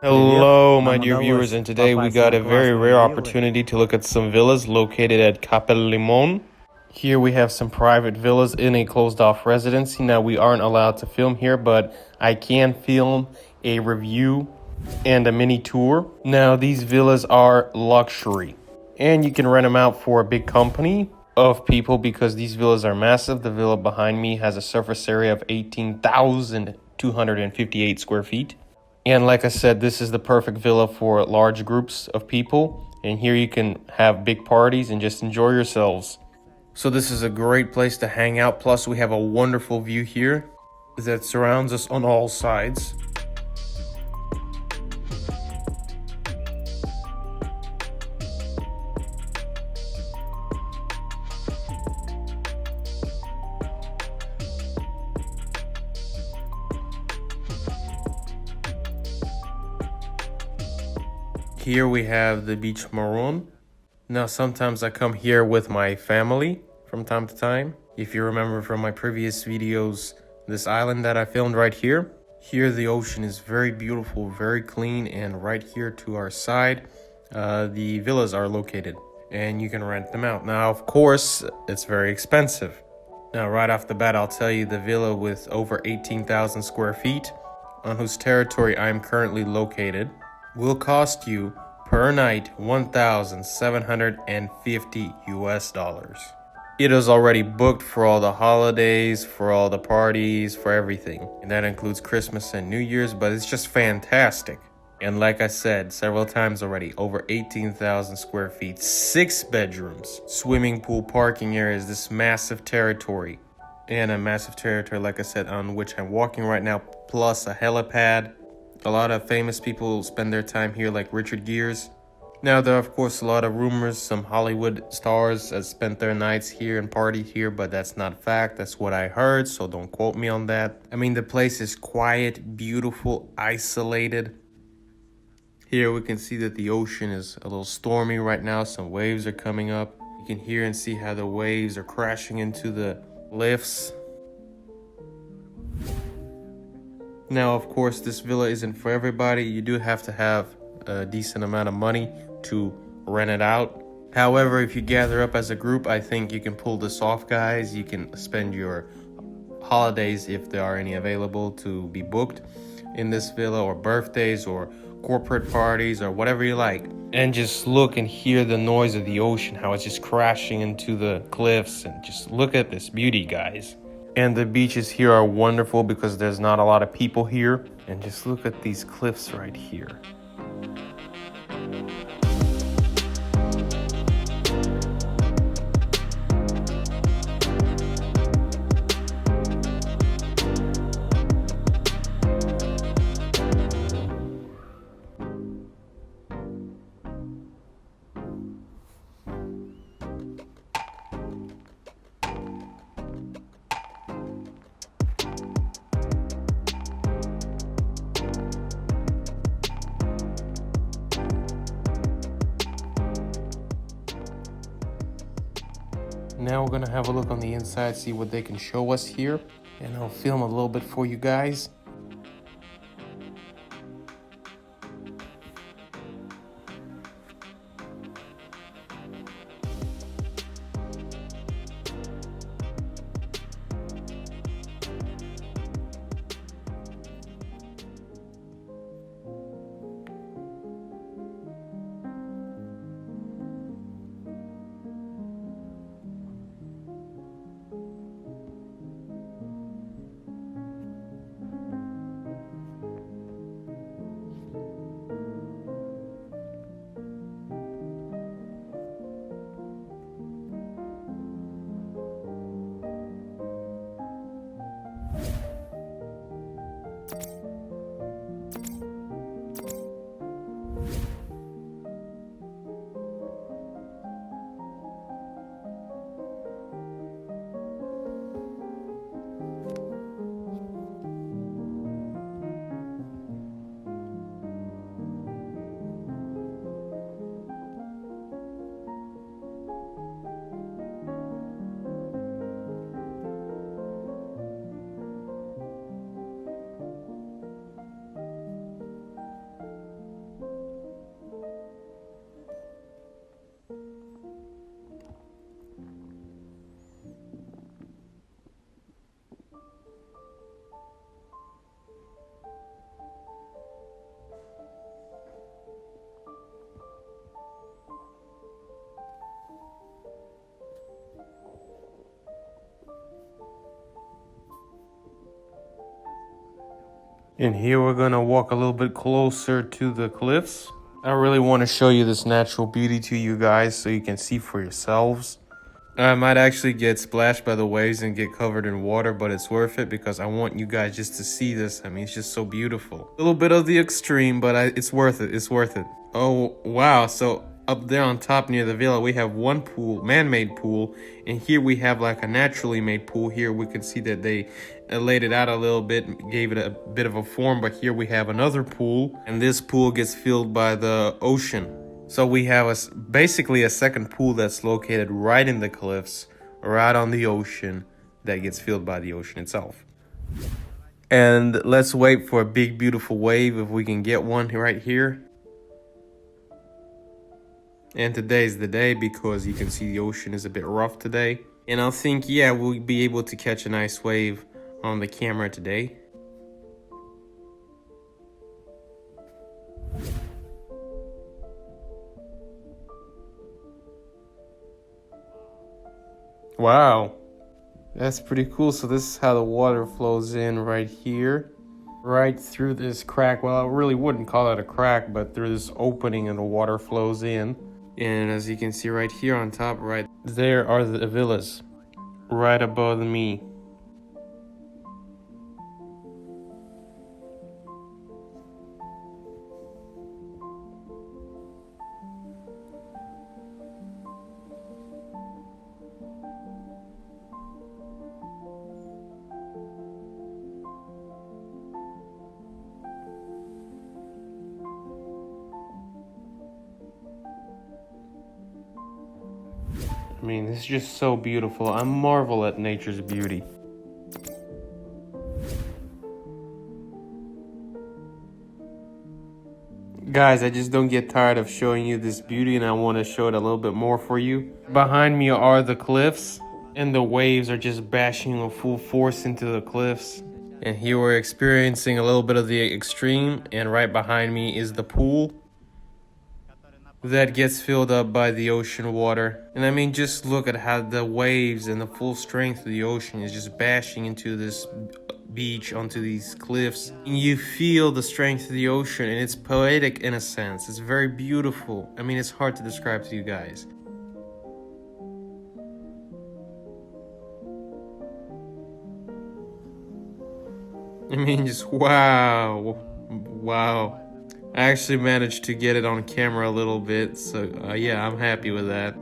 Hello, my dear viewers, and today we got a very rare opportunity to look at some villas located at Capel Limon. Here we have some private villas in a closed-off residency. Now, we aren't allowed to film here, but I can film a review and a mini tour. Now, these villas are luxury, and you can rent them out for a big company of people because these villas are massive. The villa behind me has a surface area of 18,258 square feet. And like I said, this is the perfect villa for large groups of people. And here you can have big parties and just enjoy yourselves. So this is a great place to hang out. Plus, we have a wonderful view here that surrounds us on all sides. Here we have the beach Maroon. Now, sometimes I come here with my family from time to time. If you remember from my previous videos, this island that I filmed right here. Here the ocean is very beautiful, very clean, and right here to our side, the villas are located. And you can rent them out. Now, of course, it's very expensive. Now, right off the bat, I'll tell you the villa with over 18,000 square feet, on whose territory I am currently located, will cost you per night $1,750 US. It is already booked for all the holidays, for all the parties, for everything. And that includes Christmas and New Year's, but it's just fantastic. And like I said several times already, over 18,000 square feet, 6 bedrooms, swimming pool, parking areas, this massive territory. And a massive territory, like I said, on which I'm walking right now, plus a helipad. A lot of famous people spend their time here, like Richard Gere's. Now, there are, of course, a lot of rumors. Some Hollywood stars have spent their nights here and partied here, but that's not fact. That's what I heard, so don't quote me on that. I mean, the place is quiet, beautiful, isolated. Here we can see that the ocean is a little stormy right now. Some waves are coming up. You can hear and see how the waves are crashing into the cliffs. Now, of course, this villa isn't for everybody. You do have to have a decent amount of money to rent it out. However, if you gather up as a group, I think you can pull this off, guys. You can spend your holidays, if there are any available, to be booked in this villa, or birthdays, or corporate parties, or whatever you like. And just look and hear the noise of the ocean, how it's just crashing into the cliffs. And just look at this beauty, guys. And the beaches here are wonderful because there's not a lot of people here. And just look at these cliffs right here. Now we're gonna have a look on the inside, see what they can show us here, and I'll film a little bit for you guys. And here we're gonna walk a little bit closer to the cliffs. I really want to show you this natural beauty to you guys so you can see for yourselves. I might actually get splashed by the waves and get covered in water, but it's worth it because I want you guys just to see this. I mean, it's just so beautiful. A little bit of the extreme, but it's worth it. It's worth it. Oh, wow. So up there on top near the villa, we have one pool, man-made pool, and here we have like a naturally made pool. Here we can see that they laid it out a little bit, gave it a bit of a form, but here we have another pool, and this pool gets filled by the ocean. So we have basically a second pool that's located right in the cliffs, right on the ocean, that gets filled by the ocean itself. And let's wait for a big beautiful wave if we can get one right here. And today's the day because you can see the ocean is a bit rough today. And I think, yeah, we'll be able to catch a nice wave on the camera today. Wow, that's pretty cool. So this is how the water flows in right here, right through this crack. Well, I really wouldn't call it a crack, but through this opening and the water flows in. And as you can see right here on top, right there are the villas right above me. I mean, it's just so beautiful. I marvel at nature's beauty. Guys, I just don't get tired of showing you this beauty, and I want to show it a little bit more for you. Behind me are the cliffs, and the waves are just bashing with full force into the cliffs. And here we're experiencing a little bit of the extreme, and right behind me is the pool that gets filled up by the ocean water. And I mean, just look at how the waves and the full strength of the ocean is just bashing into this beach, onto these cliffs. And you feel the strength of the ocean, and it's poetic in a sense. It's very beautiful. I mean, it's hard to describe to you guys. I mean, just wow. I actually managed to get it on camera a little bit, so yeah, I'm happy with that.